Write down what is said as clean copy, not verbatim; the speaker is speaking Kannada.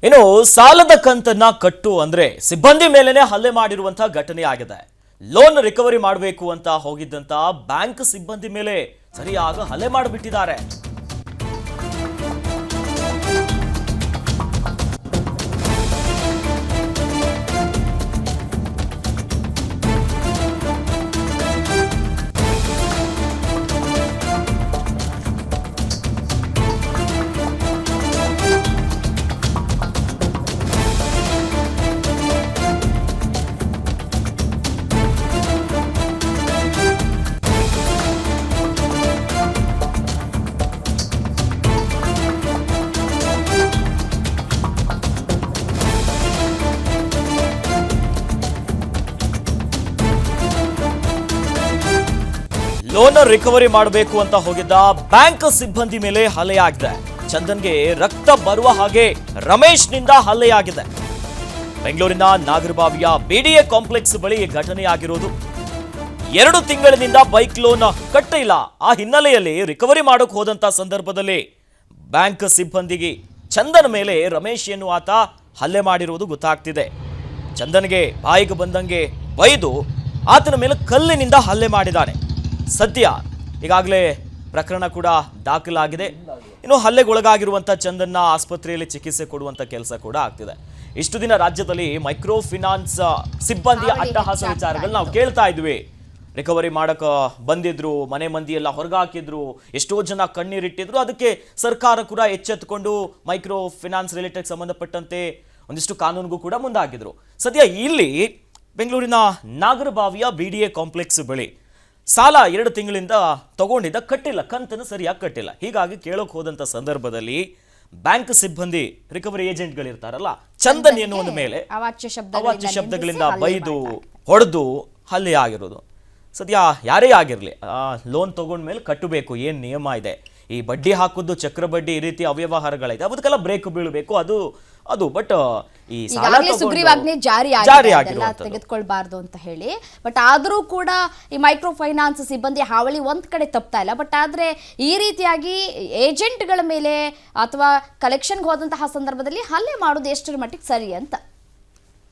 ಇನ್ನು ಸಾಲದ ಕಂತನ್ನ ಕಟ್ಟು ಅಂದ್ರೆ ಸಿಬ್ಬಂದಿ ಮೇಲೆನೆ ಹಲ್ಲೆ ಮಾಡಿರುವಂತಹ ಘಟನೆ ಆಗಿದೆ. ಲೋನ್ ರಿಕವರಿ ಮಾಡಬೇಕು ಅಂತ ಹೋಗಿದ್ದಂತ ಬ್ಯಾಂಕ್ ಸಿಬ್ಬಂದಿ ಮೇಲೆ ಸರಿಯಾಗಿ ಹಲ್ಲೆ ಮಾಡಿಬಿಟ್ಟಿದ್ದಾರೆ. ಲೋನ್ ರಿಕವರಿ ಮಾಡಬೇಕು ಅಂತ ಹೋಗಿದ್ದ ಬ್ಯಾಂಕ್ ಸಿಬ್ಬಂದಿ ಮೇಲೆ ಹಲ್ಲೆಯಾಗಿದೆ. ಚಂದನ್ಗೆ ರಕ್ತ ಬರುವ ಹಾಗೆ ರಮೇಶ್ನಿಂದ ಹಲ್ಲೆಯಾಗಿದೆ. ಬೆಂಗಳೂರಿನ ನಾಗರಬಾವಿಯ ಬಿಡಿಎ ಕಾಂಪ್ಲೆಕ್ಸ್ ಬಳಿ ಘಟನೆಯಾಗಿರೋದು. 2 ತಿಂಗಳಿನಿಂದ ಬೈಕ್ ಲೋನ್ ಕಟ್ಟಿಲ್ಲ. ಆ ಹಿನ್ನೆಲೆಯಲ್ಲಿ ರಿಕವರಿ ಮಾಡೋಕೆ ಹೋದಂತ ಸಂದರ್ಭದಲ್ಲಿ ಬ್ಯಾಂಕ್ ಸಿಬ್ಬಂದಿಗೆ ಚಂದನ್ ಮೇಲೆ ರಮೇಶ್ ಎನ್ನುವ ಆತ ಹಲ್ಲೆ ಮಾಡಿರುವುದು ಗೊತ್ತಾಗ್ತಿದೆ. ಚಂದನ್ಗೆ ಬಾಯಿಗೆ ಬಂದಂಗೆ ಬೈದು ಆತನ ಮೇಲೆ ಕಲ್ಲಿನಿಂದ ಹಲ್ಲೆ ಮಾಡಿದ್ದಾನೆ. ಸದ್ಯ ಈಗಾಗಲೇ ಪ್ರಕರಣ ಕೂಡ ದಾಖಲಾಗಿದೆ. ಇನ್ನು ಹಲ್ಲೆಗೊಳಗಾಗಿರುವಂಥ ಚಂದನ್ನ ಆಸ್ಪತ್ರೆಯಲ್ಲಿ ಚಿಕಿತ್ಸೆ ಕೊಡುವಂಥ ಕೆಲಸ ಕೂಡ ಆಗ್ತಿದೆ. ಇಷ್ಟು ದಿನ ರಾಜ್ಯದಲ್ಲಿ ಮೈಕ್ರೋ ಫಿನಾನ್ಸ್ ಸಿಬ್ಬಂದಿಯ ಅಟ್ಟಹಾಸ ವಿಚಾರಗಳು ನಾವು ಕೇಳ್ತಾ ಇದ್ವಿ. ರಿಕವರಿ ಮಾಡಕ್ಕೆ ಬಂದಿದ್ರು, ಮನೆ ಮಂದಿ ಎಲ್ಲ ಹೊರಗೆ ಹಾಕಿದ್ರು, ಎಷ್ಟೋ ಜನ ಕಣ್ಣೀರಿಟ್ಟಿದ್ರು. ಅದಕ್ಕೆ ಸರ್ಕಾರ ಕೂಡ ಎಚ್ಚೆತ್ತುಕೊಂಡು ಮೈಕ್ರೋ ಫಿನಾನ್ಸ್ ರಿಲೇಟೆಡ್ ಸಂಬಂಧಪಟ್ಟಂತೆ ಒಂದಿಷ್ಟು ಕಾನೂನಿಗೂ ಕೂಡ ಮುಂದಾಗಿದ್ರು. ಸದ್ಯ ಇಲ್ಲಿ ಬೆಂಗಳೂರಿನ ನಾಗರಬಾವಿಯ ಬಿಡಿಎ ಕಾಂಪ್ಲೆಕ್ಸ್ ಬಳಿ ಸಾಲ 2 ತಿಂಗಳಿಂದ ತಗೊಂಡಿದ್ದ, ಕಟ್ಟಿಲ್ಲ, ಕಂತನ್ನು ಸರಿಯಾಗಿ ಕಟ್ಟಿಲ್ಲ. ಹೀಗಾಗಿ ಕೇಳೋಕೆ ಹೋದಂಥ ಸಂದರ್ಭದಲ್ಲಿ ಬ್ಯಾಂಕ್ ಸಿಬ್ಬಂದಿ ರಿಕವರಿ ಏಜೆಂಟ್ಗಳಿರ್ತಾರಲ್ಲ, ಚಂದನ್ ಎನ್ನುವ ಮೇಲೆ ಅವಾಚ್ಯ ಶಬ್ದಗಳಿಂದ ಬೈದು ಹೊಡೆದು ಹಲ್ಲೆ ಆಗಿರೋದು. ಸದ್ಯ ಯಾರೇ ಆಗಿರಲಿ ಲೋನ್ ತಗೊಂಡ್ಮೇಲೆ ಕಟ್ಟಬೇಕು, ಏನು ನಿಯಮ ಇದೆ. ಈ ಬಡ್ಡಿ ಹಾಕೋದು, ಚಕ್ರ ಬಡ್ಡಿ, ಈ ರೀತಿ ಅವ್ಯವಹಾರಗಳಿದೆ, ಅದಕ್ಕೆಲ್ಲ ಬ್ರೇಕ್ ಬೀಳಬೇಕು. ಅದು ಬಟ್ ಈ ಸುಗ್ರೀವಾಜ್ಞೆ ಜಾರಿ ತೆಗೆದುಕೊಳ್ಬಾರ್ದು ಅಂತ ಹೇಳಿ. ಬಟ್ ಆದರೂ ಕೂಡ ಈ ಮೈಕ್ರೋ ಫೈನಾನ್ಸ್ ಸಿಬ್ಬಂದಿ ಹಾವಳಿ ಒಂದ್ ಕಡೆ ತಪ್ತಾ ಇಲ್ಲ. ಬಟ್ ಆದ್ರೆ ಈ ರೀತಿಯಾಗಿ ಏಜೆಂಟ್ಗಳ ಮೇಲೆ ಅಥವಾ ಕಲೆಕ್ಷನ್ಗೆ ಹೋದಂತಹ ಸಂದರ್ಭದಲ್ಲಿ ಹಲ್ಲೆ ಮಾಡೋದು ಎಷ್ಟರ ಮಟ್ಟಿಗೆ ಸರಿ ಅಂತ